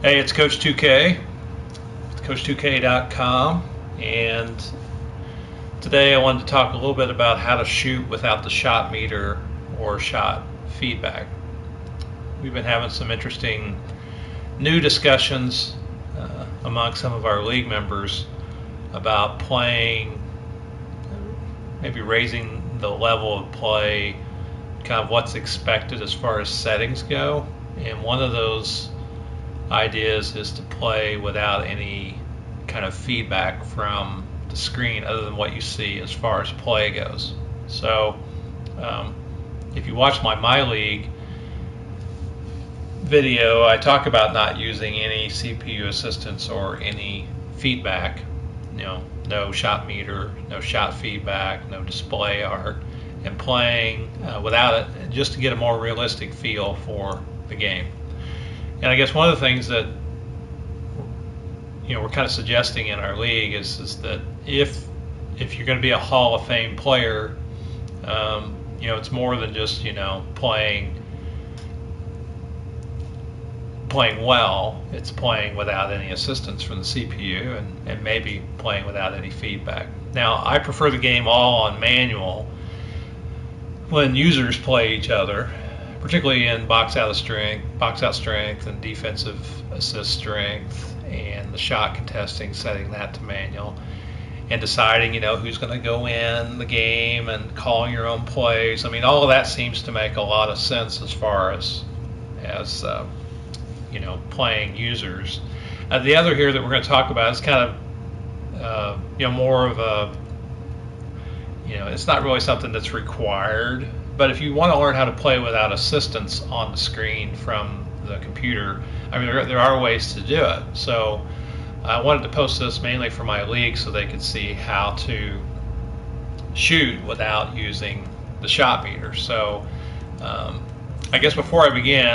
Hey, it's Coach 2K, Coach2K.com, and today I wanted to talk a little bit about how to shoot without the shot meter or shot feedback. We've been having some interesting new discussions among some of our league members about playing, maybe raising the level of play, kind of what's expected as far as settings go. And one of those ideas is to play without any kind of feedback from the screen other than what you see as far as play goes. So if you watch my league video, I talk about not using any CPU assistance or any feedback, no shot meter, no shot feedback, no display art, and playing without it just to get a more realistic feel for the game. And I guess one of the things that we're kind of suggesting in our league is that if you're going to be a Hall of Fame player, it's more than just playing well. It's playing without any assistance from the CPU and maybe playing without any feedback. Now, I prefer the game all on manual when users play each other, particularly in box out strength and defensive assist strength and the shot contesting, setting that to manual and deciding who's going to go in the game and calling your own plays. I mean, all of that seems to make a lot of sense as far as playing users. The other here that we're going to talk about is kind of more of a it's not really something that's required. But if you want to learn how to play without assistance on the screen from the computer, I mean, there are ways to do it. So I wanted to post this mainly for my league so they could see how to shoot without using the shot meter. So I guess before I begin,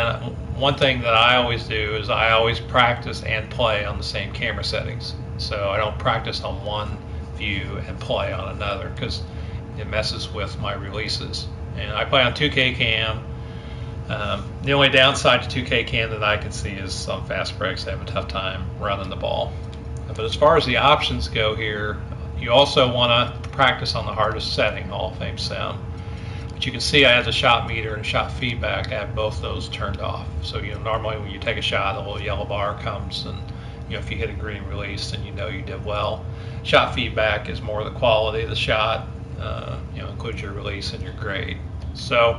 one thing that I always do is I always practice and play on the same camera settings. So I don't practice on one view and play on another because it messes with my releases. And I play on 2K cam. The only downside to 2K cam that I can see is some fast breaks. I have a tough time running the ball. But as far as the options go here, you also want to practice on the hardest setting, Hall of Fame Sim. But you can see I have the shot meter and shot feedback. I have both those turned off. So normally when you take a shot, a little yellow bar comes, and if you hit a green release, then you did well. Shot feedback is more the quality of the shot. Includes your release and your grade. So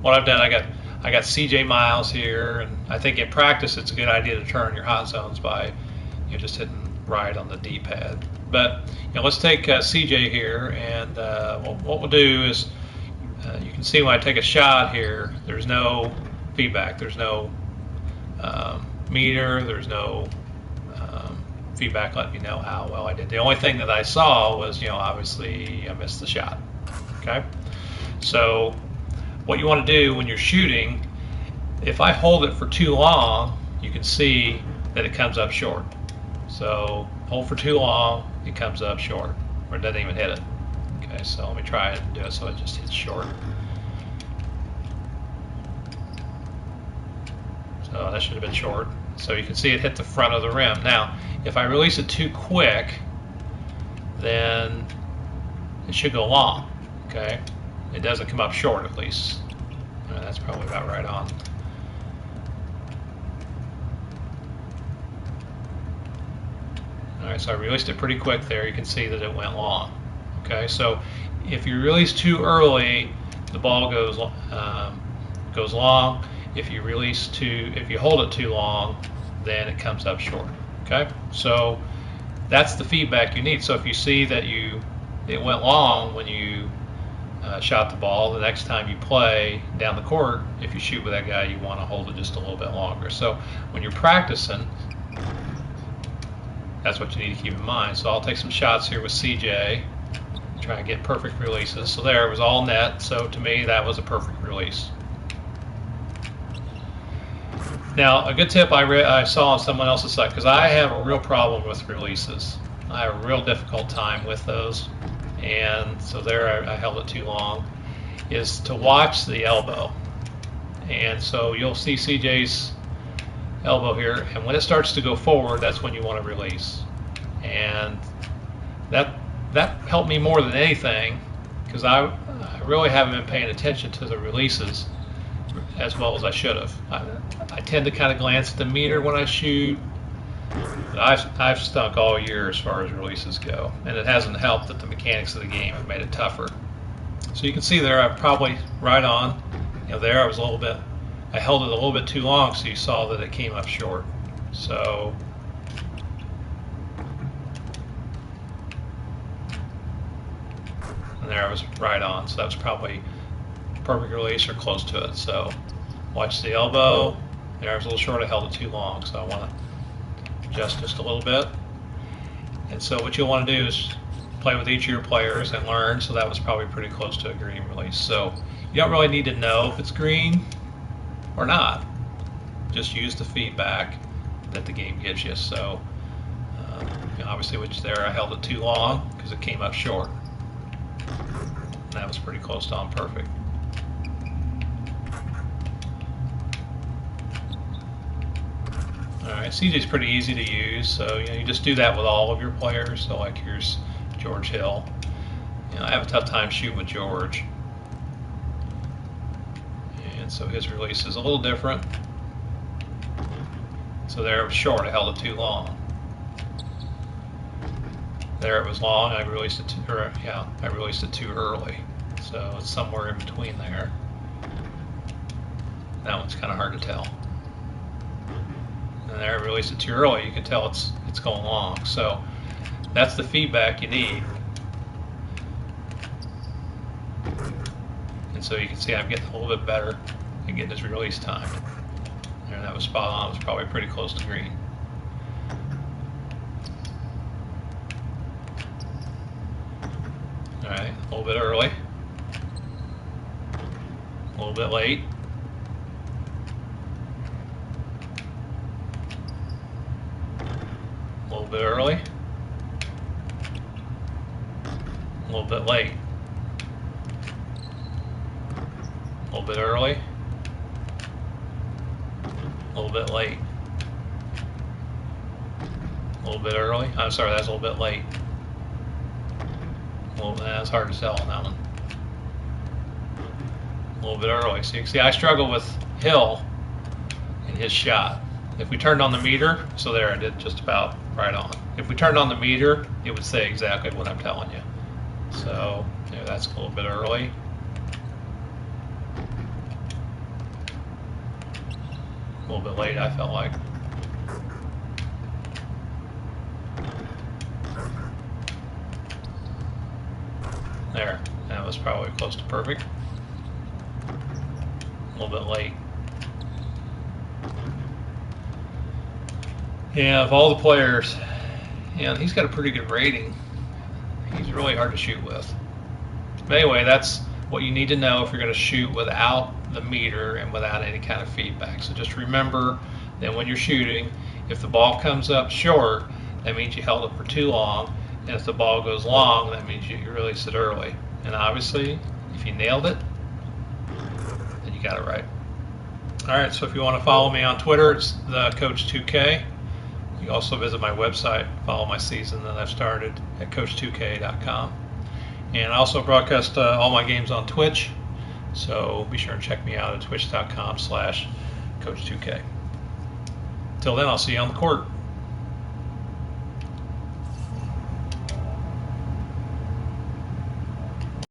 what I've done, I got CJ Miles here, and I think in practice it's a good idea to turn your hot zones by just hitting right on the D-pad. But let's take CJ here, and what we'll do is you can see when I take a shot here, there's no feedback, there's no meter, there's no feedback letting me know how well I did. The only thing that I saw was, obviously I missed the shot. Okay, so what you want to do when you're shooting, if I hold it for too long, you can see that it comes up short. So hold for too long, it comes up short, or it doesn't even hit it. Okay, so let me try it and do it so it just hits short. So that should have been short. So you can see it hit the front of the rim. Now, if I release it too quick, then it should go long. Okay, it doesn't come up short, at least. That's probably about right on. All right, so I released it pretty quick there. You can see that it went long. Okay, so if you release too early, the ball goes long. If you hold it too long, then it comes up short. Okay, so that's the feedback you need. So if you see that it went long when you shot the ball, the next time you play down the court, if you shoot with that guy, you want to hold it just a little bit longer. So when you're practicing, that's what you need to keep in mind. So I'll take some shots here with CJ, try and get perfect releases. So there, it was all net. So to me, that was a perfect release. Now, a good tip I saw on someone else's site, because I have a real problem with releases. I have a real difficult time with those, and so there I held it too long, is to watch the elbow. And so you'll see CJ's elbow here, and when it starts to go forward, that's when you want to release. And that helped me more than anything, because I really haven't been paying attention to the releases as well as I should have. I tend to kind of glance at the meter when I shoot. But I've stunk all year as far as releases go, and it hasn't helped that the mechanics of the game have made it tougher. So you can see there, I'm probably right on. There I was I held it a little bit too long, so you saw that it came up short. So and there I was right on, so that was probably perfect release or close to it. So watch the elbow. There I was a little short, I held it too long, so I want to adjust just a little bit. And so what you'll want to do is play with each of your players and learn. So that was probably pretty close to a green release. So you don't really need to know if it's green or not. Just use the feedback that the game gives you. So obviously, which there I held it too long because it came up short. And that was pretty close to on perfect. Alright, CJ's pretty easy to use, so you just do that with all of your players. So like here's George Hill. I have a tough time shooting with George. And so his release is a little different. So there it was short, I held it too long. There it was long, I released it too early. So it's somewhere in between there. That one's kind of hard to tell. And there I released it too early. You can tell it's going long. So that's the feedback you need. And so you can see I'm getting a little bit better at getting this release time. And that was spot on. It was probably pretty close to green. All right, a little bit early, a little bit late. A little bit early, a little bit late, a little bit early, a little bit late, a little bit early. I'm sorry, that's a little bit late. Well, that's hard to tell on that one. A little bit early. So you can see I struggle with Hill in his shot. If we turned on the meter, so there I did just about right on. If we turned on the meter, it would say exactly what I'm telling you. So that's a little bit early. A little bit late, I felt like. There, that was probably close to perfect. A little bit late. Yeah, of all the players, he's got a pretty good rating. He's really hard to shoot with. But anyway, that's what you need to know if you're going to shoot without the meter and without any kind of feedback. So just remember that when you're shooting, if the ball comes up short, that means you held it for too long. And if the ball goes long, that means you release it early. And obviously, if you nailed it, then you got it right. All right, so if you want to follow me on Twitter, it's the Coach2K. You can also visit my website, follow my season that I've started at Coach2K.com. And I also broadcast all my games on Twitch, so be sure and check me out at twitch.com/Coach2K. Till then, I'll see you on the court.